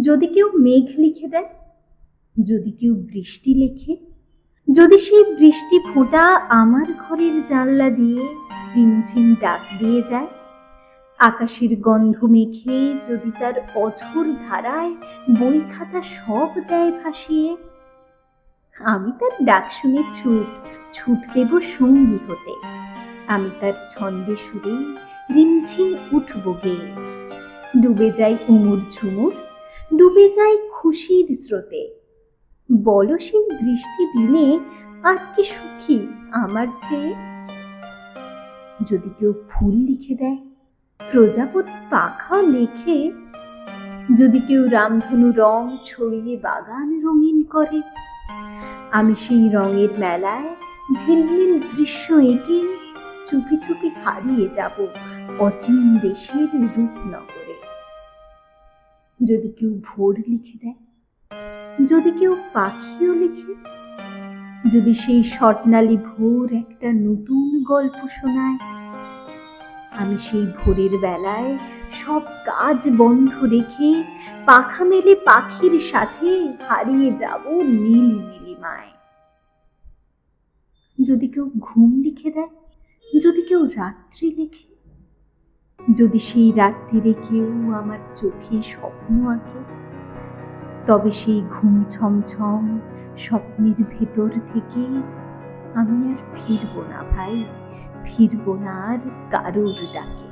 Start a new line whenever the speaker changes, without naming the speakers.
যদি কেউ মেঘ লিখে দেয়, যদি কেউ বৃষ্টি লেখে, যদি সেই বৃষ্টি ফোঁটা আমার ঘরের জানলা দিয়ে রিমঝিম ডাক দিয়ে যায়, আকাশের গন্ধ মেখে যদি তার অঝোর ধারায় বই খাতা সব দেয় ভাসিয়ে, আমি তার ডাক শুনে ছুট দেব সঙ্গী হতে। আমি তার ছন্দে সুরে রিমঝিম উঠব গেয়ে, ডুবে যাই উমুর ঝুমুর, ডুবে যাই খুশির স্রোতে। বলো সেই বৃষ্টি দিনে আর কি সুখী আমার চেয়ে। যদি কেউ ফুল লিখে দেয়, প্রজাপতি পাখা লেখে, যদি কেউ রামধনু রং ছড়িয়ে বাগান রঙিন করে, আমি সেই রঙের মেলায় ঝিলমিল দৃশ্য এঁকে চুপি চুপি হারিয়ে যাব অচিন দেশের রূপনগরে। যদি কেউ ভোর লিখে দেয়, যদি কেউ পাখিও লিখে, যদি সেই স্বর্ণালী ভোর একটা নতুন গল্প শোনায়, আমি সেই ভোরের বেলায় সব কাজ বন্ধ রেখে পাখা মেলে পাখির সাথে হারিয়ে যাব নীল নীলিমায়। যদি কেউ ঘুম লিখে দেয়, যদি কেউ রাত্রি লিখে, যদি সেই রাত্রিরে কেউ আমার চোখে স্বপ্ন আঁকে, তবে সেই ঘুম ছমছম স্বপ্নের ভেতর থেকে আমি আর ফিরব না ভাই, ফিরব না আর কারোর ডাকে।